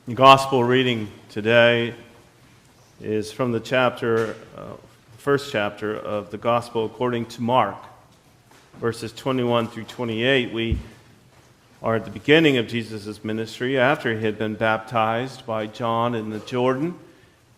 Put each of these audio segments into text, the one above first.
The gospel reading today is from the first chapter of the gospel according to Mark, verses 21 through 28. We are at the beginning of Jesus' ministry after he had been baptized by John in the Jordan.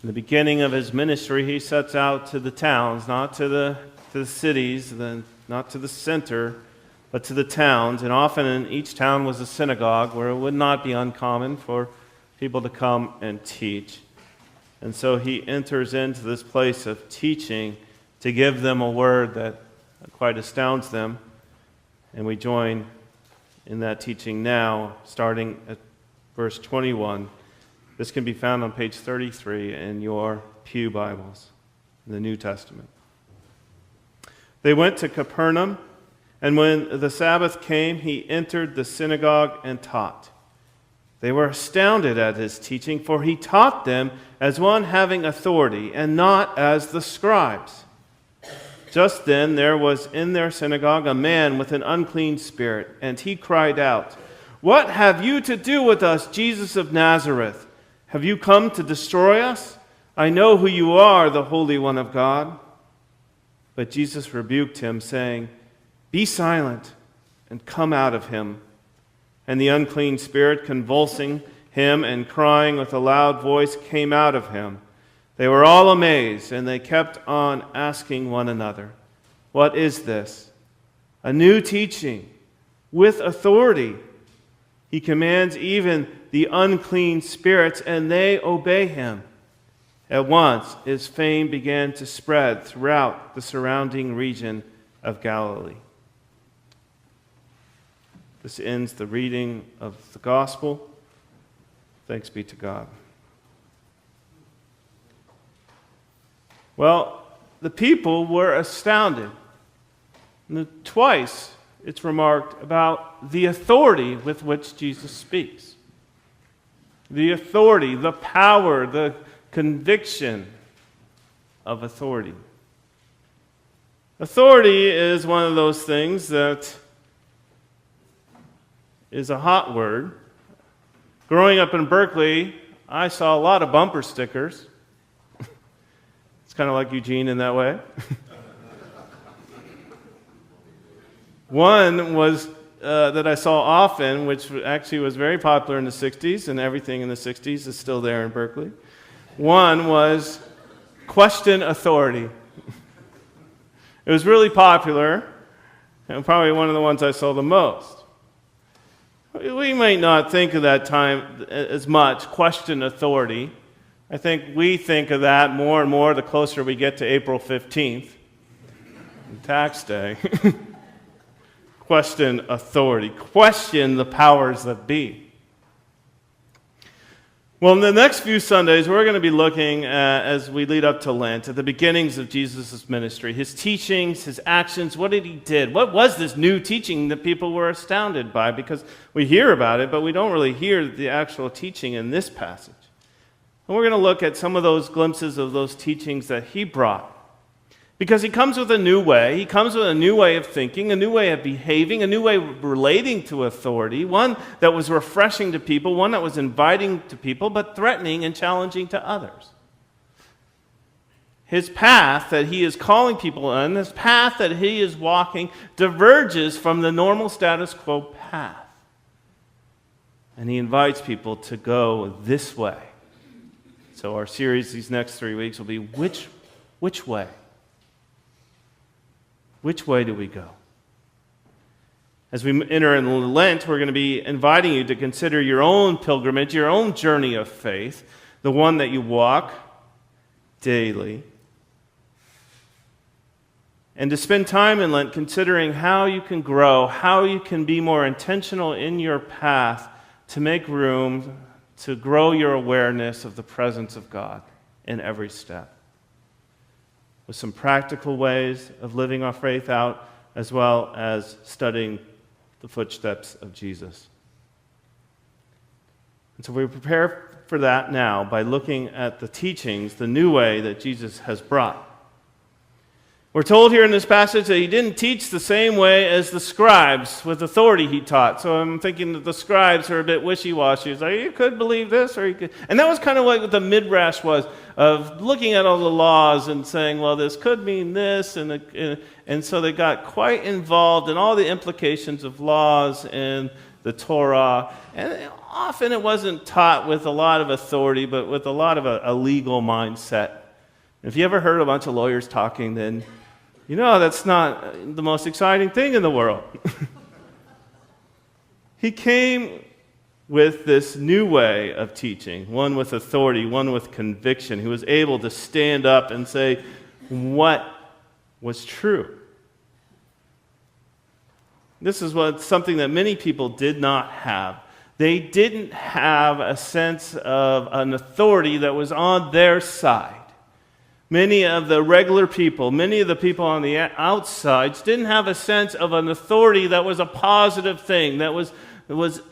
In the beginning of his ministry, he sets out to the towns, not to the cities, not to the center, but to the towns. And often in each town was a synagogue where it would not be uncommon for people to come and teach. And so he enters into this place of teaching to give them a word that quite astounds them. And we join in that teaching now, starting at verse 21. This can be found on page 33 in your Pew Bibles, in the New Testament. They went to Capernaum, and when the Sabbath came, he entered the synagogue and taught. They were astounded at his teaching, for he taught them as one having authority, and not as the scribes. Just then there was in their synagogue a man with an unclean spirit, and he cried out, "What have you to do with us, Jesus of Nazareth? Have you come to destroy us? I know who you are, the Holy One of God." But Jesus rebuked him, saying, "Be silent, and come out of him." And the unclean spirit, convulsing him and crying with a loud voice, came out of him. They were all amazed, and they kept on asking one another, "What is this? A new teaching with authority. He commands even the unclean spirits, and they obey him." At once his fame began to spread throughout the surrounding region of Galilee. This ends the reading of the gospel. Thanks be to God. Well, the people were astounded. And twice it's remarked about the authority with which Jesus speaks. The authority, the power, the conviction of authority. Authority is one of those things that is a hot word. Growing up in Berkeley, I saw a lot of bumper stickers. It's kind of like Eugene in that way. One was that I saw often, which actually was very popular in the 60s, and everything in the 60s is still there in Berkeley. One was question authority. It was really popular, and probably one of the ones I saw the most. We might not think of that time as much, question authority. I think we think of that more and more the closer we get to April 15th, tax day. Question authority. Question the powers that be. Well, in the next few Sundays, we're going to be looking at, as we lead up to Lent, at the beginnings of Jesus' ministry, his teachings, his actions. What did he did? What was this new teaching that people were astounded by? Because we hear about it, but we don't really hear the actual teaching in this passage. And we're going to look at some of those glimpses of those teachings that he brought. Because he comes with a new way. He comes with a new way of thinking, a new way of behaving, a new way of relating to authority, one that was refreshing to people, one that was inviting to people, but threatening and challenging to others. His path that he is calling people on, this path that he is walking, diverges from the normal status quo path. And he invites people to go this way. So our series these next 3 weeks will be, which way? Which way do we go? As we enter in Lent, we're going to be inviting you to consider your own pilgrimage, your own journey of faith, the one that you walk daily. And to spend time in Lent considering how you can grow, how you can be more intentional in your path to make room to grow your awareness of the presence of God in every step. With some practical ways of living our faith out, as well as studying the footsteps of Jesus. And so we prepare for that now by looking at the teachings, the new way that Jesus has brought. We're told here in this passage that he didn't teach the same way as the scribes with authority he taught. So I'm thinking that the scribes are a bit wishy-washy. It's like, you could believe this, or you could. And that was kind of what the midrash was, of looking at all the laws and saying, well, this could mean this. And so they got quite involved in all the implications of laws and the Torah. And often it wasn't taught with a lot of authority, but with a lot of a legal mindset. If you ever heard a bunch of lawyers talking, then you know that's not the most exciting thing in the world. He came with this new way of teaching, one with authority, one with conviction. He was able to stand up and say what was true. This is something that many people did not have. They didn't have a sense of an authority that was on their side. Many of the regular people, many of the people on the outsides didn't have a sense of an authority that was a positive thing, that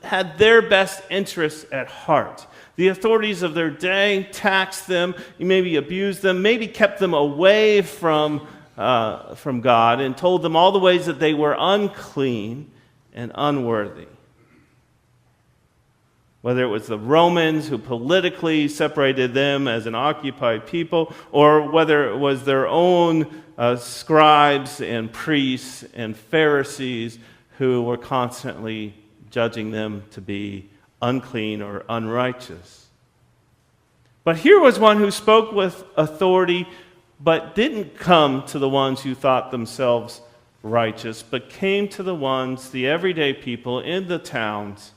had their best interests at heart. The authorities of their day taxed them, maybe abused them, maybe kept them away from God and told them all the ways that they were unclean and unworthy. Whether it was the Romans who politically separated them as an occupied people, or whether it was their own scribes and priests and Pharisees who were constantly judging them to be unclean or unrighteous. But here was one who spoke with authority, but didn't come to the ones who thought themselves righteous, but came to the everyday people in the towns,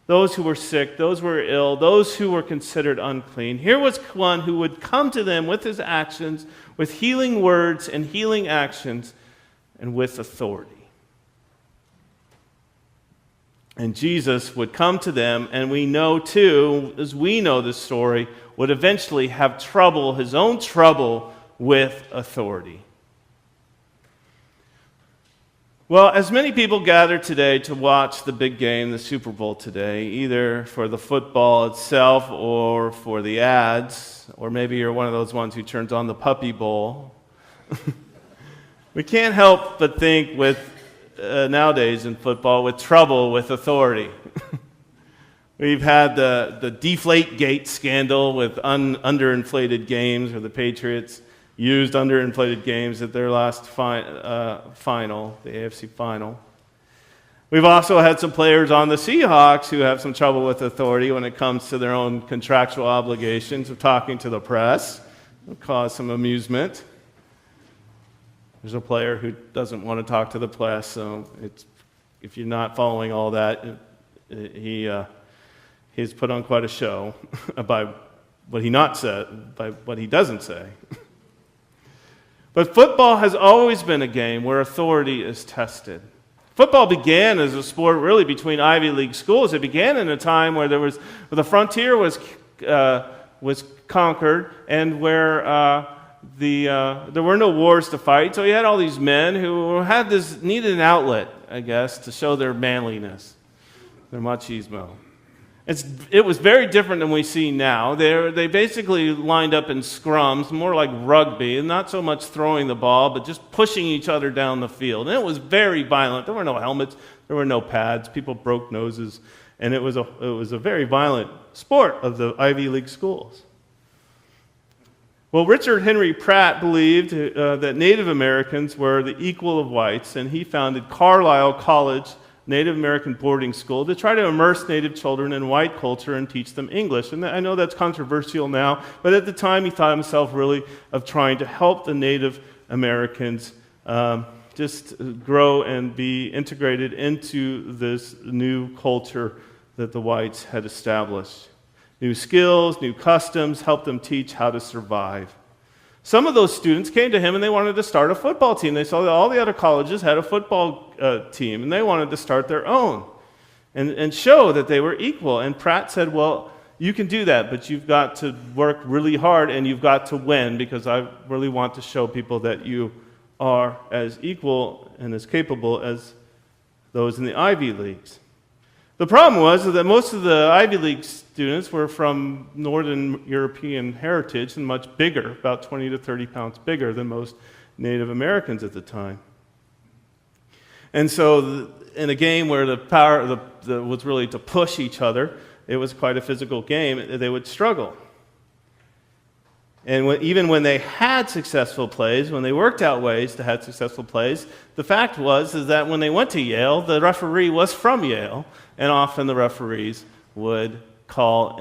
those who were sick, those who were ill, those who were considered unclean. Here was one who would come to them with his actions, with healing words and healing actions, and with authority. And Jesus would come to them, and we know too, as we know this story, would eventually have his own trouble with authority. Well, as many people gather today to watch the big game, the Super Bowl today, either for the football itself or for the ads, or maybe you're one of those ones who turns on the Puppy Bowl, we can't help but think nowadays in football with trouble with authority. We've had the Deflategate scandal with underinflated games, where the Patriots used underinflated games at their last final, the AFC final. We've also had some players on the Seahawks who have some trouble with authority when it comes to their own contractual obligations of talking to the press. It'll cause some amusement. There's a player who doesn't want to talk to the press, so if you're not following all that, he's put on quite a show by what he doesn't say. But football has always been a game where authority is tested. Football began as a sport really between Ivy League schools. It began in a time where the frontier was conquered, and where there were no wars to fight. So you had all these men who needed an outlet, I guess, to show their manliness, their machismo. It was very different than we see now. They basically lined up in scrums, more like rugby, and not so much throwing the ball, but just pushing each other down the field. And it was very violent. There were no helmets, there were no pads. People broke noses, and it was a very violent sport of the Ivy League schools. Well, Richard Henry Pratt believed that Native Americans were the equal of whites, and he founded Carlisle College, Native American boarding school, to try to immerse Native children in white culture and teach them English. And I know that's controversial now, but at the time he thought himself really of trying to help the Native Americans just grow and be integrated into this new culture that the whites had established. New skills, new customs, helped them teach how to survive. Some of those students came to him and they wanted to start a football team. They saw that all the other colleges had a football team, and they wanted to start their own and show that they were equal. And Pratt said, well, you can do that, but you've got to work really hard and you've got to win, because I really want to show people that you are as equal and as capable as those in the Ivy Leagues. The problem was that most of the Ivy League students were from Northern European heritage and much bigger, about 20 to 30 pounds bigger than most Native Americans at the time. And so in a game where the power was really to push each other, it was quite a physical game, they would struggle. And even when they had successful plays, when they worked out ways to have successful plays, the fact is that when they went to Yale, the referee was from Yale, and often the referees would call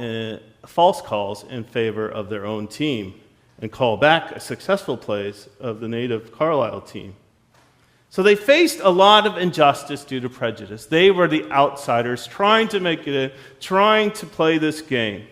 false calls in favor of their own team and call back successful plays of the native Carlisle team. So they faced a lot of injustice due to prejudice. They were the outsiders trying to make it in, trying to play this game.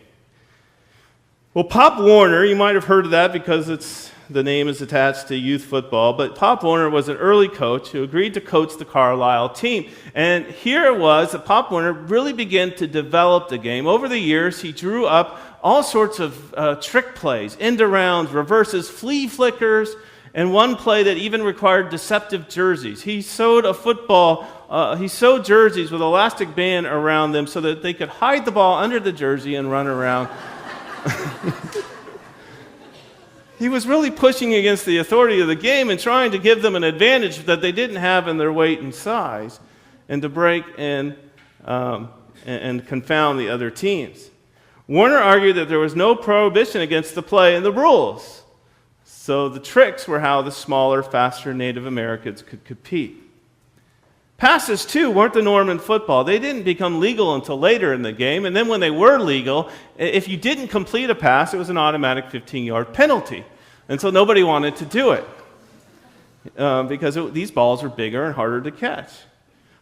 Well, Pop Warner, you might have heard of that because the name is attached to youth football, but Pop Warner was an early coach who agreed to coach the Carlisle team. And here it was that Pop Warner really began to develop the game. Over the years, he drew up all sorts of trick plays, end arounds, reverses, flea flickers, and one play that even required deceptive jerseys. He sewed jerseys with elastic band around them so that they could hide the ball under the jersey and run around. He was really pushing against the authority of the game and trying to give them an advantage that they didn't have in their weight and size, and to break and confound the other teams. Warner argued that there was no prohibition against the play in the rules. So the tricks were how the smaller, faster Native Americans could compete. Passes, too, weren't the norm in football. They didn't become legal until later in the game, and then when they were legal, if you didn't complete a pass, it was an automatic 15-yard penalty. And so nobody wanted to do it because these balls were bigger and harder to catch.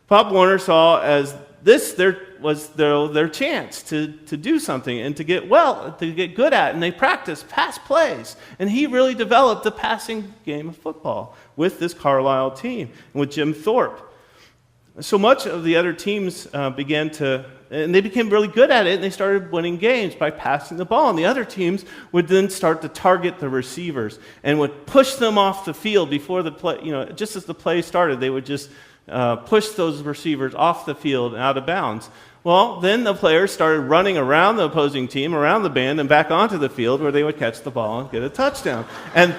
Pop Warner saw as this was their chance to do something and to get good at it, and they practiced pass plays. And he really developed the passing game of football with this Carlisle team and with Jim Thorpe. So much of the other teams they became really good at it, and they started winning games by passing the ball. And the other teams would then start to target the receivers and would push them off the field before the play. Just as the play started, they would just push those receivers off the field and out of bounds. Well, then the players started running around the opposing team, around the band, and back onto the field where they would catch the ball and get a touchdown. And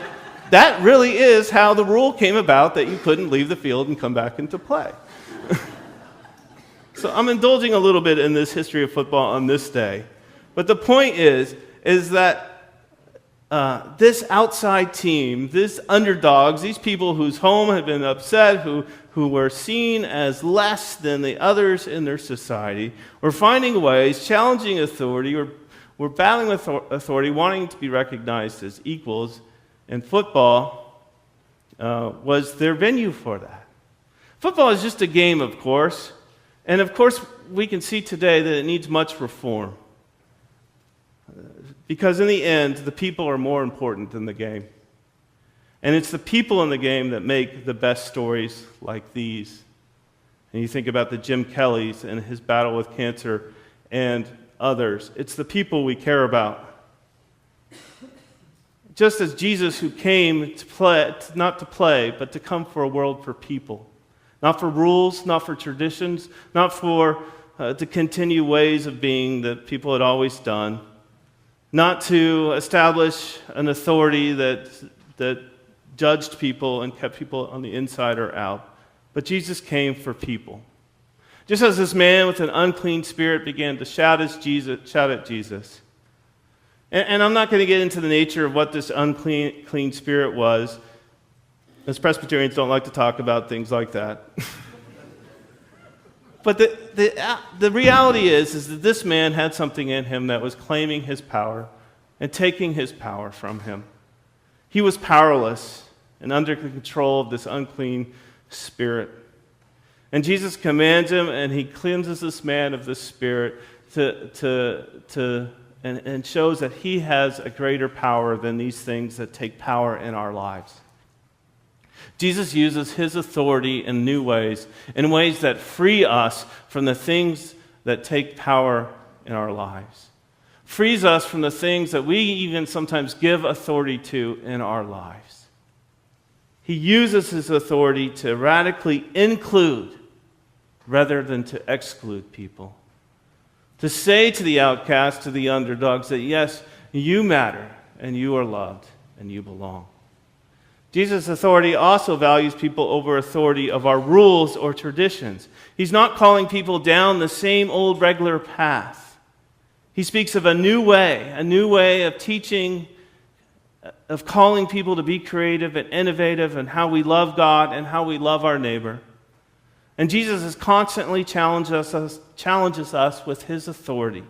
that really is how the rule came about that you couldn't leave the field and come back into play. So I'm indulging a little bit in this history of football on this day. But the point is that this outside team, these underdogs, these people whose home had been upset, who were seen as less than the others in their society, were finding ways, challenging authority, were battling with authority, wanting to be recognized as equals, and football was their venue for that. Football is just a game, of course, and of course we can see today that it needs much reform. Because in the end, the people are more important than the game. And it's the people in the game that make the best stories like these. And you think about the Jim Kellys and his battle with cancer and others. It's the people we care about. Just as Jesus, who came to play, not to play, but to come for a world for people. Not for rules, not for traditions, not for to continue ways of being that people had always done. Not to establish an authority that judged people and kept people on the inside or out. But Jesus came for people. Just as this man with an unclean spirit began to shout at Jesus. And I'm not going to get into the nature of what this unclean spirit was. As Presbyterians don't like to talk about things like that. But the reality is that this man had something in him that was claiming his power and taking his power from him. He was powerless and under control of this unclean spirit. And Jesus commands him, and he cleanses this man of this spirit and shows that he has a greater power than these things that take power in our lives. Jesus uses his authority in new ways, in ways that free us from the things that take power in our lives. Frees us from the things that we even sometimes give authority to in our lives. He uses his authority to radically include rather than to exclude people. To say to the outcasts, to the underdogs, that yes, you matter and you are loved and you belong. Jesus' authority also values people over authority of our rules or traditions. He's not calling people down the same old regular path. He speaks of a new way of teaching, of calling people to be creative and innovative in how we love God and how we love our neighbor. And Jesus has constantly challenges us with his authority.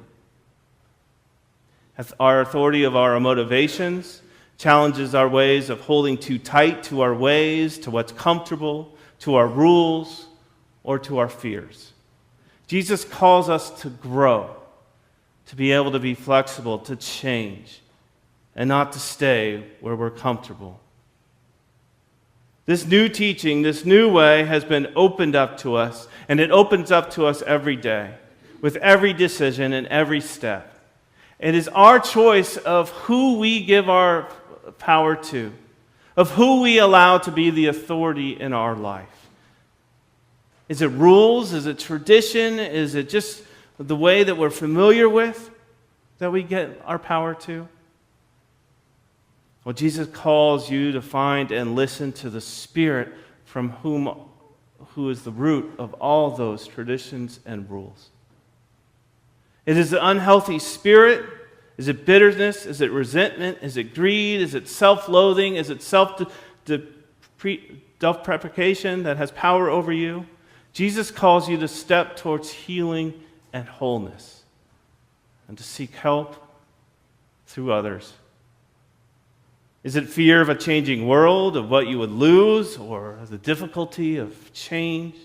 Our authority of our motivations, challenges our ways of holding too tight to our ways, to what's comfortable, to our rules, or to our fears. Jesus calls us to grow, to be able to be flexible, to change, and not to stay where we're comfortable. This new teaching, this new way has been opened up to us, and it opens up to us every day, with every decision and every step. It is our choice of who we give our power to, of who we allow to be the authority in our life. Is it rules? Is it tradition? Is it just the way that we're familiar with that we get our power to? Well, Jesus calls you to find and listen to the Spirit who is the root of all those traditions and rules. It is the unhealthy spirit. Is it bitterness? Is it resentment? Is it greed? Is it self-loathing? Is it self-deprecation that has power over you? Jesus calls you to step towards healing and wholeness and to seek help through others. Is it fear of a changing world, of what you would lose, or the difficulty of change?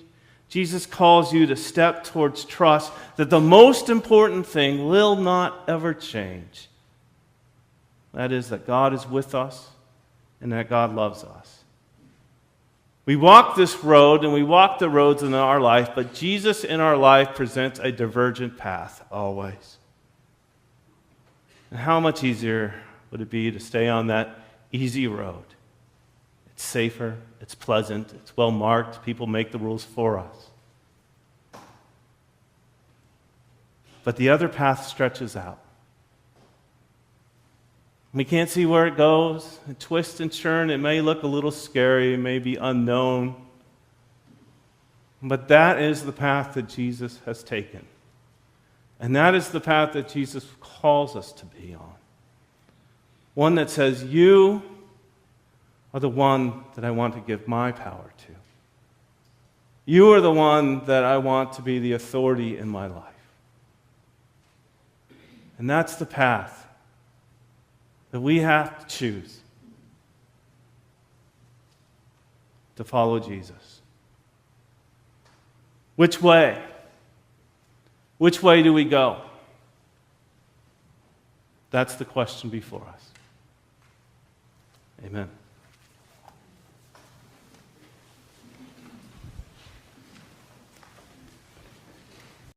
Jesus calls you to step towards trust that the most important thing will not ever change. That is, that God is with us and that God loves us. We walk this road and we walk the roads in our life, but Jesus in our life presents a divergent path always. And how much easier would it be to stay on that easy road? It's safer, it's pleasant, it's well marked, people make the rules for us. But the other path stretches out. We can't see where it goes. It twists and turns. It may look a little scary, it may be unknown. But that is the path that Jesus has taken. And that is the path that Jesus calls us to be on. One that says, you are the one that I want to give my power to. You are the one that I want to be the authority in my life. And that's the path that we have to choose to follow Jesus. Which way? Which way do we go? That's the question before us. Amen.